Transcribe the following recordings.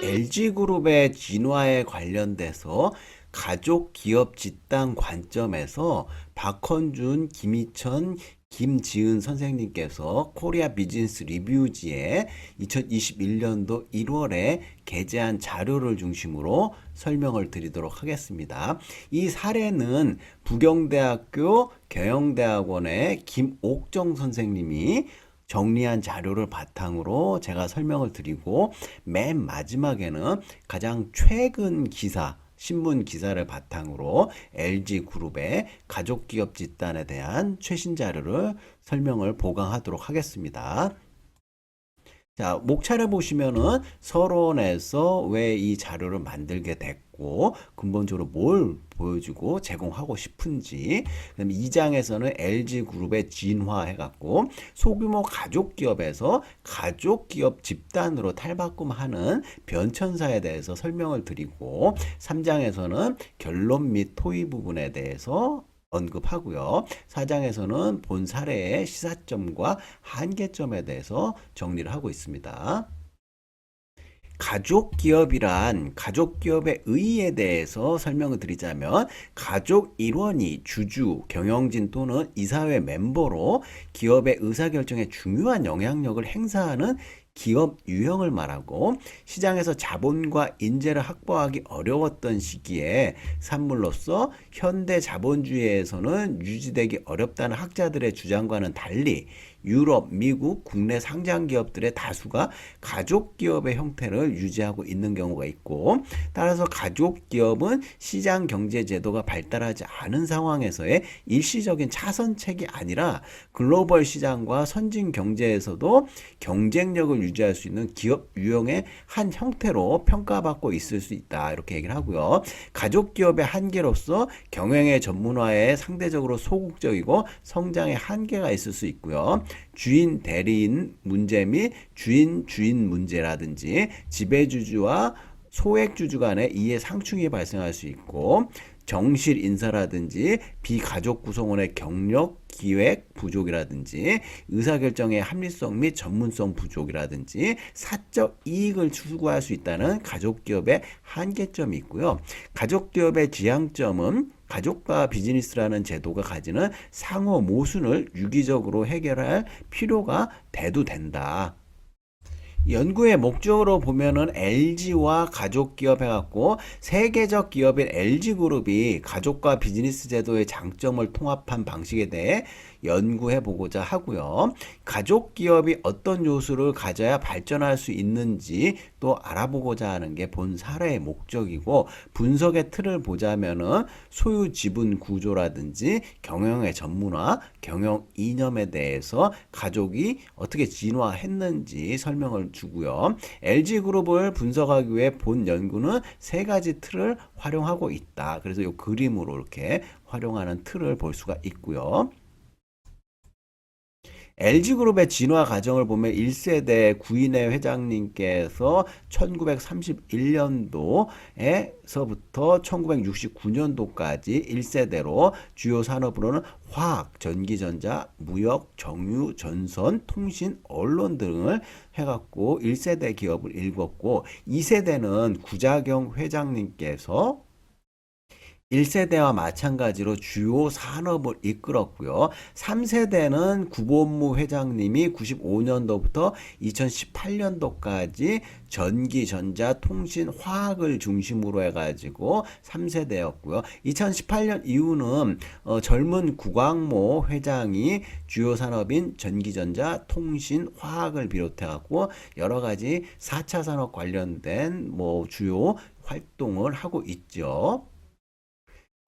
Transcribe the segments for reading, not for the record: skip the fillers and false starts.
LG그룹의 진화에 관련돼서 가족 기업 집단 관점에서 박헌준, 김희천, 김지은 선생님께서 코리아 비즈니스 리뷰지에 2021년도 1월에 게재한 자료를 중심으로 설명을 드리도록 하겠습니다. 이 사례는 부경대학교 경영대학원의 김옥정 선생님이 정리한 자료를 바탕으로 제가 설명을 드리고, 맨 마지막에는 가장 최근 기사, 신문 기사를 바탕으로 LG그룹의 가족기업 집단에 대한 최신 자료를 설명을 보강하도록 하겠습니다. 자, 목차를 보시면은 서론에서 왜 이 자료를 만들게 됐고, 근본적으로 뭘 보여주고 제공하고 싶은지, 그다음에 2장에서는 LG그룹의 진화해갖고 소규모 가족기업에서 가족기업 집단으로 탈바꿈하는 변천사에 대해서 설명을 드리고, 3장에서는 결론 및 토의 부분에 대해서 언급하고요. 4장에서는 본 사례의 시사점과 한계점에 대해서 정리를 하고 있습니다. 가족기업이란 가족기업의 의의에 대해서 설명을 드리자면, 가족 일원이 주주, 경영진 또는 이사회 멤버로 기업의 의사결정에 중요한 영향력을 행사하는 기업 유형을 말하고, 시장에서 자본과 인재를 확보하기 어려웠던 시기에 산물로서 현대 자본주의에서는 유지되기 어렵다는 학자들의 주장과는 달리 유럽, 미국, 국내 상장 기업들의 다수가 가족 기업의 형태를 유지하고 있는 경우가 있고, 따라서 가족 기업은 시장 경제 제도가 발달하지 않은 상황에서의 일시적인 차선책이 아니라 글로벌 시장과 선진 경제에서도 경쟁력을 유지할 수 있는 기업 유형의 한 형태로 평가받고 있을 수 있다, 이렇게 얘기를 하고요. 가족 기업의 한계로서 경영의 전문화에 상대적으로 소극적이고 성장의 한계가 있을 수 있고요. 주인 대리인 문제 및 주인 문제라든지 지배주주와 소액주주 간의 이해 상충이 발생할 수 있고, 정실 인사라든지 비가족 구성원의 경력 기획 부족이라든지 의사결정의 합리성 및 전문성 부족이라든지 사적 이익을 추구할 수 있다는 가족기업의 한계점이 있고요. 가족기업의 지향점은 가족과 비즈니스라는 제도가 가지는 상호 모순을 유기적으로 해결할 필요가 대두된다. 연구의 목적으로 보면은 LG와 가족 기업 해갖고 세계적 기업인 LG그룹이 가족과 비즈니스 제도의 장점을 통합한 방식에 대해 연구해 보고자 하고요. 가족 기업이 어떤 요소를 가져야 발전할 수 있는지 또 알아보고자 하는 게 본 사례의 목적이고, 분석의 틀을 보자면은 소유 지분 구조라든지 경영의 전문화, 경영 이념에 대해서 가족이 어떻게 진화했는지 설명을 주고요. LG그룹을 분석하기 위해 본 연구는 세 가지 틀을 활용하고 있다. 그래서 이 그림으로 이렇게 활용하는 틀을 볼 수가 있고요. LG그룹의 진화 과정을 보면 1세대 구인회 회장님께서 1931년도에서부터 1969년도까지 1세대로 주요 산업으로는 화학, 전기전자, 무역, 정유, 전선, 통신, 언론 등을 해갖고 1세대 기업을 일궜고, 2세대는 구자경 회장님께서 1세대와 마찬가지로 주요 산업을 이끌었고요. 3세대는 구본무 회장님이 95년도부터 2018년도까지 전기, 전자, 통신, 화학을 중심으로 해가지고 3세대였고요. 2018년 이후는 젊은 구광모 회장이 주요 산업인 전기, 전자, 통신, 화학을 비롯해갖고 여러 가지 4차 산업 관련된 주요 활동을 하고 있죠.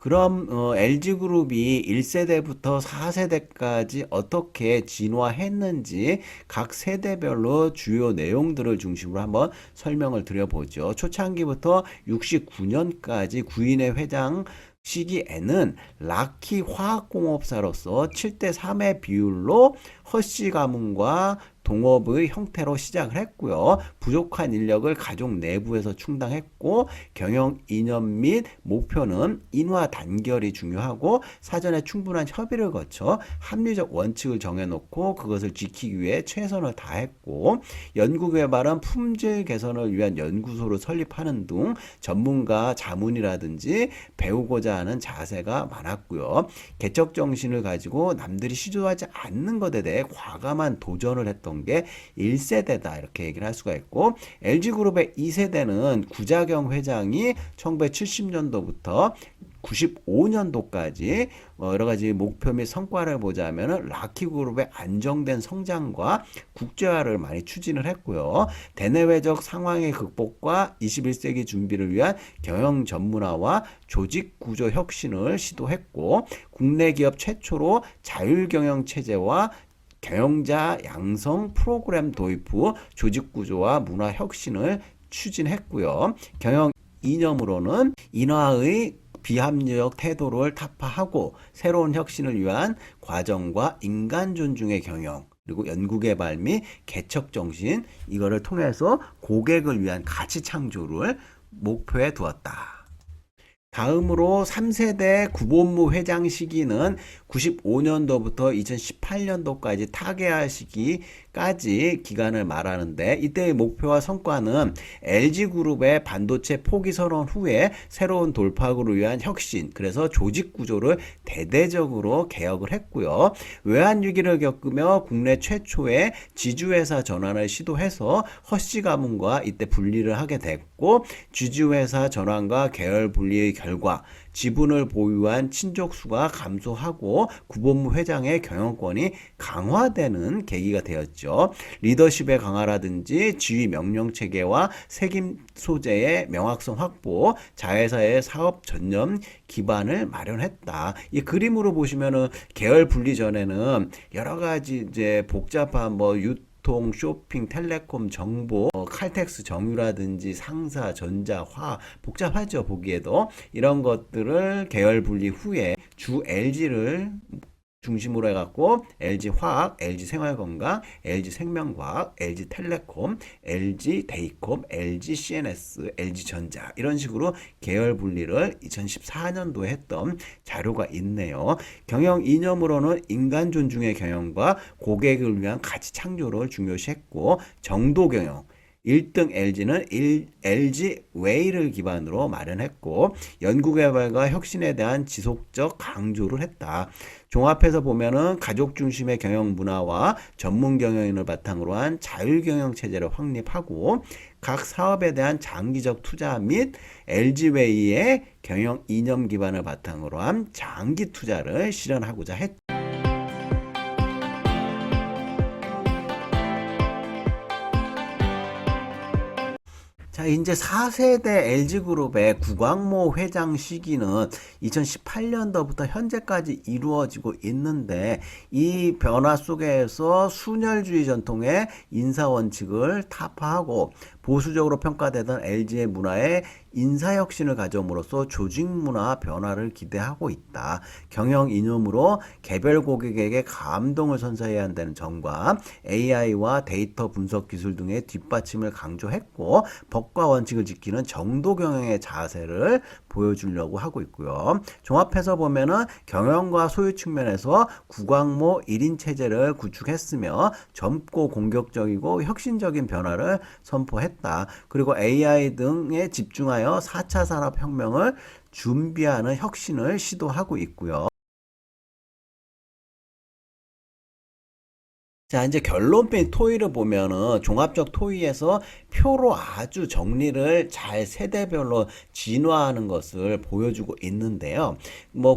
그럼 LG그룹이 1세대부터 4세대까지 어떻게 진화했는지 각 세대별로 주요 내용들을 중심으로 한번 설명을 드려보죠. 초창기부터 69년까지 구인회 회장 시기에는 락히 화학공업사로서 7대 3의 비율로 허씨 가문과 동업의 형태로 시작을 했고요. 부족한 인력을 가족 내부에서 충당했고 경영 이념 및 목표는 인화 단결이 중요하고 사전에 충분한 협의를 거쳐 합리적 원칙을 정해놓고 그것을 지키기 위해 최선을 다했고 연구개발은 품질 개선을 위한 연구소를 설립하는 등 전문가 자문이라든지 배우고자 하는 자세가 많았고요. 개척 정신을 가지고 남들이 시도하지 않는 것에 대해 과감한 도전을 했던 게 1세대다 이렇게 얘기를 할 수가 있고 LG그룹의 2세대는 구자경 회장이 1970년도부터 95년도까지 여러 가지 목표 및 성과를 보자면은 라키그룹의 안정된 성장과 국제화를 많이 추진을 했고요. 대내외적 상황의 극복과 21세기 준비를 위한 경영 전문화와 조직 구조 혁신을 시도했고 국내 기업 최초로 자율 경영 체제와 경영자 양성 프로그램 도입 후 조직 구조와 문화 혁신을 추진했고요. 경영 이념으로는 인화의 비합리적 태도를 타파하고 새로운 혁신을 위한 과정과 인간 존중의 경영 그리고 연구개발 및 개척 정신 이거를 통해서 고객을 위한 가치 창조를 목표에 두었다. 다음으로 3세대 구본무 회장 시기는 95년도부터 2018년도까지 타계할 시기까지 기간을 말하는데 이때의 목표와 성과는 LG그룹의 반도체 포기 선언 후에 새로운 돌파구를 위한 혁신 그래서 조직 구조를 대대적으로 개혁을 했고요. 외환위기를 겪으며 국내 최초의 지주회사 전환을 시도해서 허씨 가문과 이때 분리를 하게 됐고 지주회사 전환과 계열 분리의 결과 지분을 보유한 친족수가 감소하고 구본무 회장의 경영권이 강화되는 계기가 되었죠. 리더십의 강화라든지 지휘 명령 체계와 책임 소재의 명확성 확보, 자회사의 사업 전념 기반을 마련했다. 이 그림으로 보시면은 계열 분리 전에는 여러 가지 이제 복잡한 유통, 쇼핑, 텔레콤, 정보, 칼텍스, 정유라든지 상사, 전자, 화 복잡하죠. 보기에도 이런 것들을 계열 분리 후에 주 LG를 중심으로 해갖고 LG화학, LG생활건강, LG생명과학, LG텔레콤, LG데이콤, LGCNS, LG전자 이런 식으로 계열 분리를 2014년도에 했던 자료가 있네요. 경영 이념으로는 인간 존중의 경영과 고객을 위한 가치 창조를 중요시했고 정도 경영 1등 LG는 LG 웨이를 기반으로 마련했고 연구개발과 혁신에 대한 지속적 강조를 했다. 종합해서 보면은 가족 중심의 경영 문화와 전문 경영인을 바탕으로 한 자율 경영 체제를 확립하고 각 사업에 대한 장기적 투자 및 LG웨이의 경영 이념 기반을 바탕으로 한 장기 투자를 실현하고자 했다. 자, 이제 4세대 LG그룹의 구광모 회장 시기는 2018년도부터 현재까지 이루어지고 있는데 이 변화 속에서 순혈주의 전통의 인사원칙을 타파하고 보수적으로 평가되던 LG의 문화에 인사혁신을 가져옴으로써 조직문화 변화를 기대하고 있다. 경영 이념으로 개별 고객에게 감동을 선사해야 한다는 점과 AI와 데이터 분석 기술 등의 뒷받침을 강조했고 법과 원칙을 지키는 정도 경영의 자세를 보여주려고 하고 있고요. 종합해서 보면은 경영과 소유 측면에서 구광모 1인 체제를 구축했으며 젊고 공격적이고 혁신적인 변화를 선포했다. 그리고 AI 등에 집중하여 4차 산업혁명을 준비하는 혁신을 시도하고 있고요. 자, 이제 결론적인 토의를 보면은 종합적 토의에서 표로 아주 정리를 잘 세대별로 진화하는 것을 보여주고 있는데요.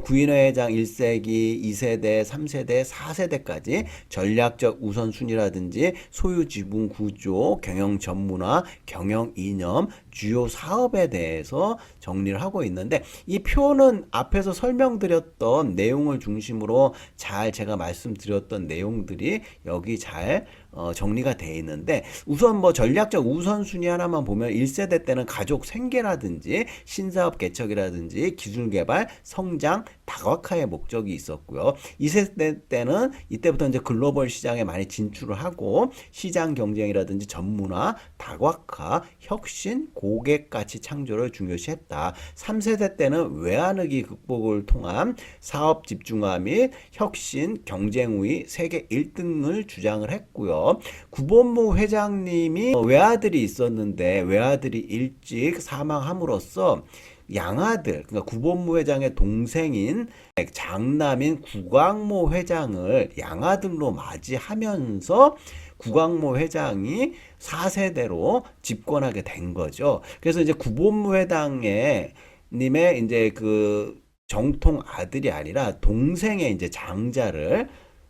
구인회 회장 1세기, 2세대, 3세대, 4세대까지 전략적 우선순위라든지 소유 지분 구조, 경영 전문화, 경영 이념, 주요 사업에 대해서 정리를 하고 있는데, 이 표는 앞에서 설명드렸던 내용을 중심으로 잘 제가 말씀드렸던 내용들이 여기 잘 정리가 돼 있는데, 우선 뭐 전략적 우선순위 하나만 보면 1세대 때는 가족 생계라든지 신사업 개척이라든지 기술 개발, 성장, 다각화의 목적이 있었고요. 2세대 때는 이때부터 이제 글로벌 시장에 많이 진출을 하고 시장 경쟁이라든지 전문화, 다각화, 혁신, 고객 가치 창조를 중요시했다. 3세대 때는 외환위기 극복을 통한 사업 집중화 및 혁신, 경쟁 우위, 세계 1등을 주장을 했고요. 구본무 회장님이 외아들이 있었는데 외아들이 일찍 사망함으로써 양아들, 그러니까 구본무 회장의 동생인 장남인 구광모 회장을 양아들로 맞이하면서 구광모 회장이 4세대로 집권하게 된 거죠. 그래서 이제 구본무 회장의 님의 이제 그 정통 아들이 아니라 동생의 이제 장자를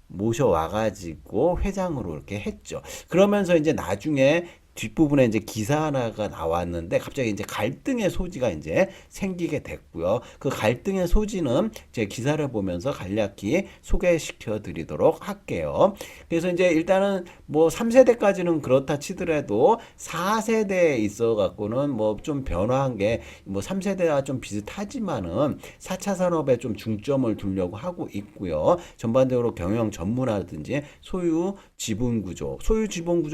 모셔와가지고 회장으로 이렇게 했죠. 그러면서 이제 나중에 뒷부분에 이제 기사 하나가 나왔는데 갑자기 이제 갈등의 소지가 이제 생기게 됐고요. 그 갈등의 소지는 제 기사를 보면서 간략히 소개시켜 드리도록 할게요. 그래서 이제 일단은 뭐 3세대까지는 그렇다 치더라도 4세대에 있어 갖고는 뭐 좀 변화한 게 뭐 3세대와 좀 비슷하지만은 4차 산업에 좀 중점을 두려고 하고 있고요. 전반적으로 경영 전문화라든지 소유 지분 구조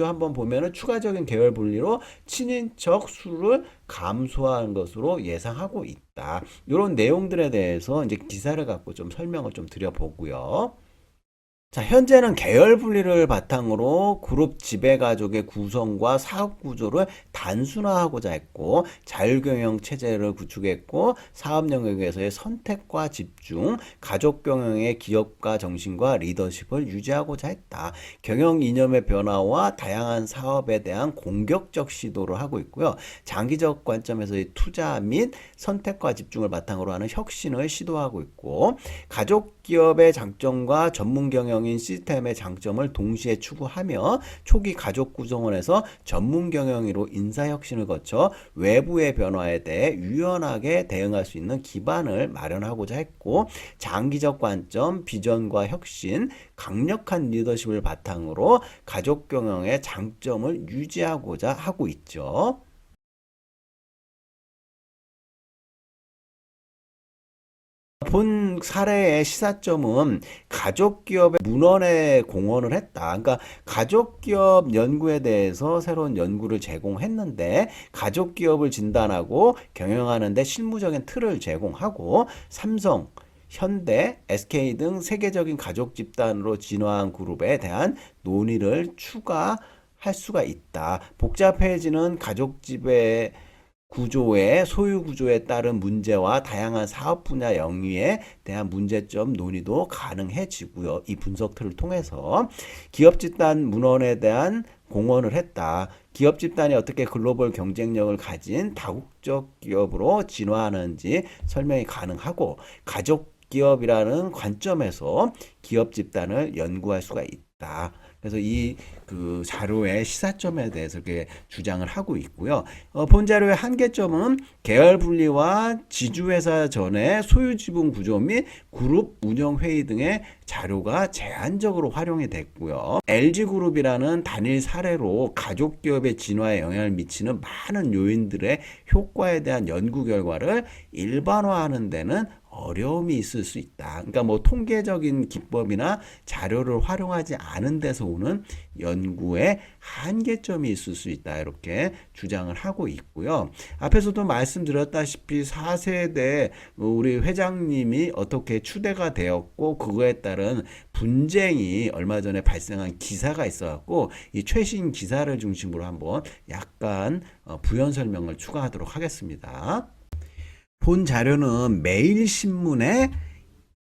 한번 보면은 추가적인 계열 분리로 친인척 수를 감소하는 것으로 예상하고 있다. 이런 내용들에 대해서 이제 기사를 갖고 좀 설명을 좀 드려보고요. 자, 현재는 계열 분리를 바탕으로 그룹 지배가족의 구성과 사업 구조를 단순화하고자 했고, 자율경영 체제를 구축했고, 사업 영역에서의 선택과 집중, 가족 경영의 기업가 정신과 리더십을 유지하고자 했다. 경영 이념의 변화와 다양한 사업에 대한 공격적 시도를 하고 있고요. 장기적 관점에서의 투자 및 선택과 집중을 바탕으로 하는 혁신을 시도하고 있고, 가족 기업의 장점과 전문 경영인 시스템의 장점을 동시에 추구하며 초기 가족 구성원에서 전문 경영으로 인사혁신을 거쳐 외부의 변화에 대해 유연하게 대응할 수 있는 기반을 마련하고자 했고, 장기적 관점, 비전과 혁신, 강력한 리더십을 바탕으로 가족 경영의 장점을 유지하고자 하고 있죠. 본 사례의 시사점은 가족기업의 문헌에 공헌을 했다. 그러니까 가족기업 연구에 대해서 새로운 연구를 제공했는데 가족기업을 진단하고 경영하는 데 실무적인 틀을 제공하고 삼성, 현대, SK 등 세계적인 가족 집단으로 진화한 그룹에 대한 논의를 추가할 수가 있다. 복잡해지는 가족 지배 구조의 소유 구조에 따른 문제와 다양한 사업 분야 영위에 대한 문제점 논의도 가능해지고요. 이 분석 틀을 통해서 기업 집단 문헌에 대한 공헌을 했다. 기업 집단이 어떻게 글로벌 경쟁력을 가진 다국적 기업으로 진화하는지 설명이 가능하고 가족 기업이라는 관점에서 기업 집단을 연구할 수가 있다. 그래서 이 그 자료의 시사점에 대해서 이렇게 주장을 하고 있고요. 본 자료의 한계점은 계열 분리와 지주회사 전의 소유 지분 구조 및 그룹 운영 회의 등의 자료가 제한적으로 활용이 됐고요. LG그룹이라는 단일 사례로 가족 기업의 진화에 영향을 미치는 많은 요인들의 효과에 대한 연구 결과를 일반화하는 데는 어려움이 있을 수 있다. 그러니까 뭐 통계적인 기법이나 자료를 활용하지 않은 데서 오는 연구에 한계점이 있을 수 있다. 이렇게 주장을 하고 있고요. 앞에서도 말씀드렸다시피 4세대 우리 회장님이 어떻게 추대가 되었고 그거에 따른 분쟁이 얼마 전에 발생한 기사가 있어갖고 이 최신 기사를 중심으로 한번 약간 부연 설명을 추가하도록 하겠습니다. 본 자료는 매일신문에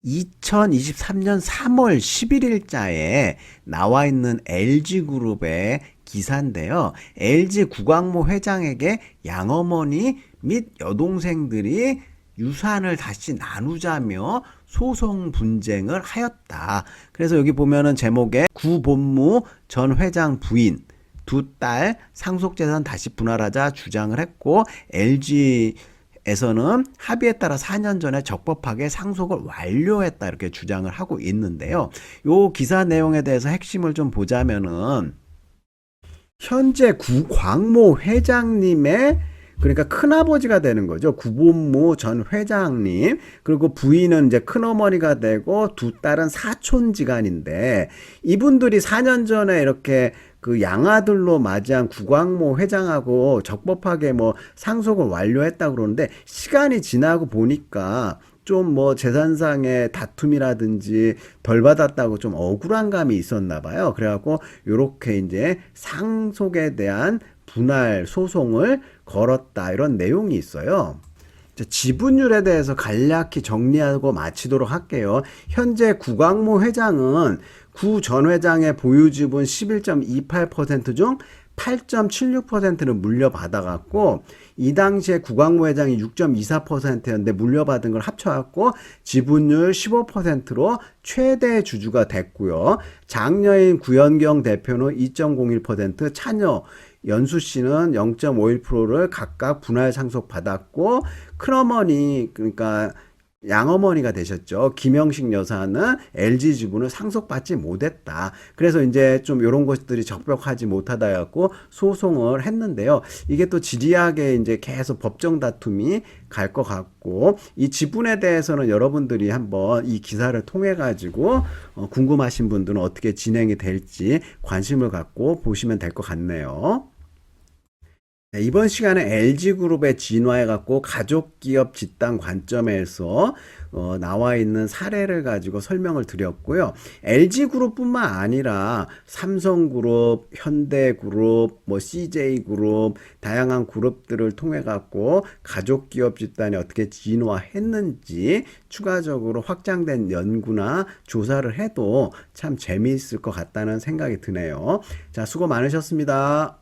2023년 3월 11일자에 나와 있는 LG그룹의 기사인데요. LG 구광모 회장에게 양어머니 및 여동생들이 유산을 다시 나누자며 소송 분쟁을 하였다. 그래서 여기 보면은 제목에 구본무 전 회장 부인 두 딸 상속재산 다시 분할하자 주장을 했고 LG에서는 합의에 따라 4년 전에 적법하게 상속을 완료했다 이렇게 주장을 하고 있는데요. 요 기사 내용에 대해서 핵심을 좀 보자면은 현재 구광모 회장님의 그러니까 큰아버지가 되는 거죠. 구본무 전 회장님. 그리고 부인은 이제 큰어머니가 되고 두 딸은 사촌지간인데 이분들이 4년 전에 이렇게 그 양아들로 맞이한 구광모 회장하고 적법하게 뭐 상속을 완료했다 그러는데 시간이 지나고 보니까 좀 뭐 재산상의 다툼이라든지 덜 받았다고 좀 억울한 감이 있었나 봐요. 그래갖고 요렇게 이제 상속에 대한 분할 소송을 걸었다 이런 내용이 있어요. 지분율에 대해서 간략히 정리하고 마치도록 할게요. 현재 구광모 회장은 구 전 회장의 보유 지분 11.28% 중 8.76%를 물려받아갖고 이 당시에 구광모 회장이 6.24%였는데 물려받은 걸 합쳐갖고 지분율 15%로 최대 주주가 됐고요. 장녀인 구연경 대표는 2.01%, 차녀 연수 씨는 0.51%를 각각 분할 상속받았고 큰어머니 그러니까 양어머니가 되셨죠. 김영식 여사는 LG 지분을 상속받지 못했다. 그래서 이제 좀 이런 것들이 적법하지 못하다 해갖고 소송을 했는데요. 이게 또 지리하게 이제 계속 법정 다툼이 갈 것 같고 이 지분에 대해서는 여러분들이 한번 이 기사를 통해 가지고 궁금하신 분들은 어떻게 진행이 될지 관심을 갖고 보시면 될 것 같네요. 이번 시간에 LG그룹의 진화해갖고 가족기업 집단 관점에서 나와 있는 사례를 가지고 설명을 드렸고요. LG그룹뿐만 아니라 삼성그룹, 현대그룹, 뭐 CJ그룹 다양한 그룹들을 통해 갖고 가족기업 집단이 어떻게 진화했는지 추가적으로 확장된 연구나 조사를 해도 참 재미있을 것 같다는 생각이 드네요. 자, 수고 많으셨습니다.